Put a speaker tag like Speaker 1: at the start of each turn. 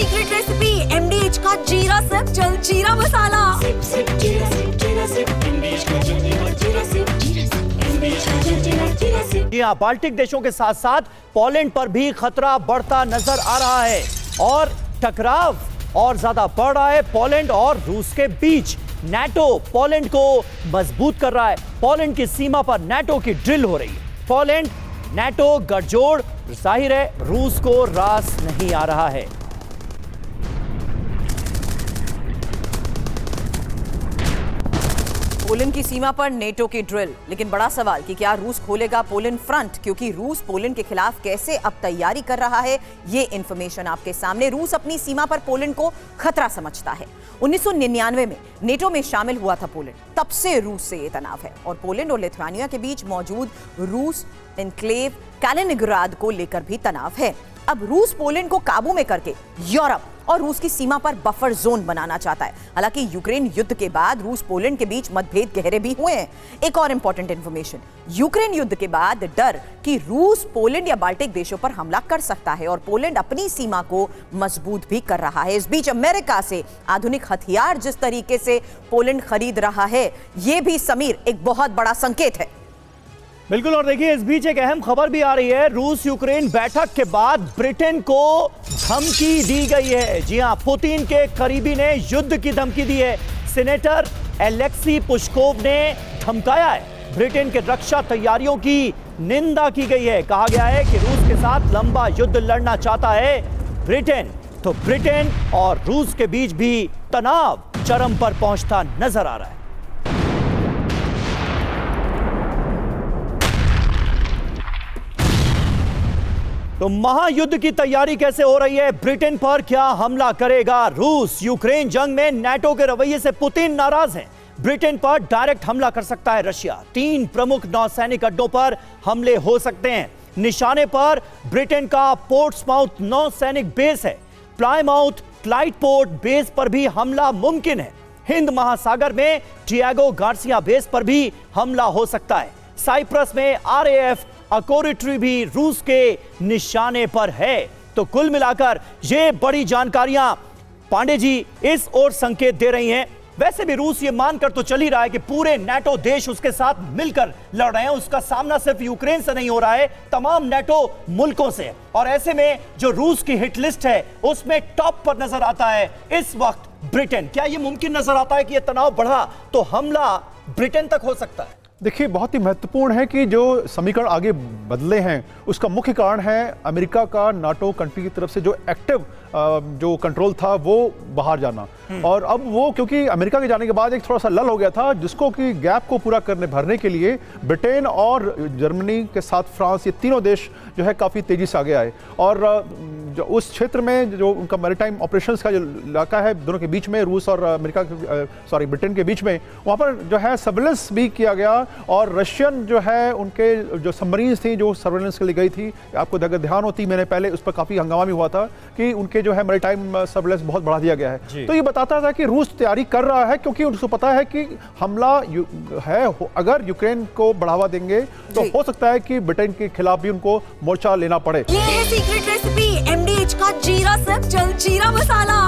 Speaker 1: Secret recipe MDH का जीरा SIP jaljeera मसाला।
Speaker 2: जी हाँ, बाल्टिक देशों के साथ साथ पोलैंड पर भी खतरा बढ़ता नजर आ रहा है और टकराव और ज्यादा बढ़ रहा है पोलैंड और रूस के बीच। नाटो पोलैंड को मजबूत कर रहा है। पोलैंड की सीमा पर नाटो की ड्रिल हो रही है। पोलैंड नाटो गठजोड़, जाहिर है रूस को रास नहीं आ रहा है।
Speaker 3: पोलैंड की सीमा पर नेटो की ड्रिल, लेकिन बड़ा सवाल कि क्या रूस खोलेगा पोलैंड फ्रंट, क्योंकि रूस पोलैंड के खिलाफ कैसे अब तैयारी कर रहा है ये इंफॉर्मेशन आपके सामने। रूस अपनी सीमा पर पोलैंड को खतरा समझता है। 1999 में नेटो में शामिल हुआ था पोलैंड, तब से रूस से ये तनाव है और पोलैंड और लिथुआनिया के बीच मौजूद रूस एन्क्लेव कैलिनिंग्राद को लेकर भी तनाव है। अब रूस पोलैंड को काबू में करके यूरोप और रूस की सीमा पर बफर जोन बनाना चाहता है। हालांकि यूक्रेन युद्ध के बाद रूस पोलैंड के बीच मतभेद गहरे भी हुए हैं। एक और इंपॉर्टेंट इंफॉर्मेशन, यूक्रेन युद्ध के बाद डर कि रूस पोलैंड या बाल्टिक देशों पर हमला कर सकता है और पोलैंड अपनी सीमा को मजबूत भी कर रहा है। इस बीच अमेरिका से आधुनिक हथियार जिस तरीके से पोलैंड खरीद रहा है, यह भी समीर एक बहुत बड़ा संकेत है।
Speaker 2: बिल्कुल, और देखिए इस बीच एक अहम खबर भी आ रही है। रूस यूक्रेन बैठक के बाद ब्रिटेन को धमकी दी गई है। जी हां, पुतिन के करीबी ने युद्ध की धमकी दी है। सेनेटर एलेक्सी पुश्कोव ने धमकाया है। ब्रिटेन के रक्षा तैयारियों की निंदा की गई है। कहा गया है कि रूस के साथ लंबा युद्ध लड़ना चाहता है ब्रिटेन। तो ब्रिटेन और रूस के बीच भी तनाव चरम पर पहुंचता नजर आ रहा है। तो महायुद्ध की तैयारी कैसे हो रही है? ब्रिटेन पर क्या हमला करेगा रूस? यूक्रेन जंग में नाटो के रवैये से पुतिन नाराज हैं। ब्रिटेन पर डायरेक्ट हमला कर सकता है रशिया। 3 प्रमुख नौसैनिक अड्डों पर हमले हो सकते हैं। निशाने पर ब्रिटेन का पोर्ट्समाउथ नौसैनिक बेस है। प्लायमाउथ क्लाइड पोर्ट बेस पर भी हमला मुमकिन है। हिंद महासागर में डिएगो गार्सिया बेस पर भी हमला हो सकता है। साइप्रस में RAF अकोरिट्री भी रूस के निशाने पर है। तो कुल मिलाकर ये बड़ी जानकारियां पांडे जी इस ओर संकेत दे रही हैं। वैसे भी रूस ये मानकर तो चल ही रहा है कि पूरे नाटो देश उसके साथ मिलकर लड़ रहे हैं। उसका सामना सिर्फ यूक्रेन से नहीं हो रहा है, तमाम नाटो मुल्कों से। और ऐसे में जो रूस की हिट लिस्ट है उसमें टॉप पर नजर आता है इस वक्त ब्रिटेन। क्या यह मुमकिन नजर आता है कि यह तनाव बढ़ा तो हमला ब्रिटेन तक हो सकता है?
Speaker 4: देखिए, बहुत ही महत्वपूर्ण है कि जो समीकरण आगे बदले हैं उसका मुख्य कारण है अमेरिका का नाटो कंट्री की तरफ से जो एक्टिव जो कंट्रोल था वो बाहर जाना। और अब वो क्योंकि अमेरिका के जाने के बाद एक थोड़ा सा लल हो गया था, जिसको कि गैप को पूरा भरने के लिए ब्रिटेन और जर्मनी के साथ फ्रांस, ये तीनों देश जो है काफ़ी तेज़ी से आगे आए। और जो उस क्षेत्र में जो उनका मैरीटाइम ऑपरेशंस का जो इलाका है दोनों के बीच में, रूस और ब्रिटेन के बीच में, वहाँ पर जो है सर्वेलेंस भी किया गया। और रशियन जो है उनके जो सबमरीन्स थी जो सर्वेलेंस के लिए गई थी, आपको अगर ध्यान हो 3 महीने पहले उस पर काफ़ी हंगामा भी हुआ था कि उनके जो है मैरीटाइम सर्वेलेंस बहुत बढ़ा दिया गया है। तो ये बताता था कि रूस तैयारी कर रहा है, क्योंकि उसको पता है कि हमला है। अगर यूक्रेन को बढ़ावा देंगे तो हो सकता है कि ब्रिटेन के खिलाफ भी उनको मोर्चा लेना पड़े।
Speaker 1: ये है सीक्रेट रेसिपी MDH का जीरा सिप जलजीरा मसाला।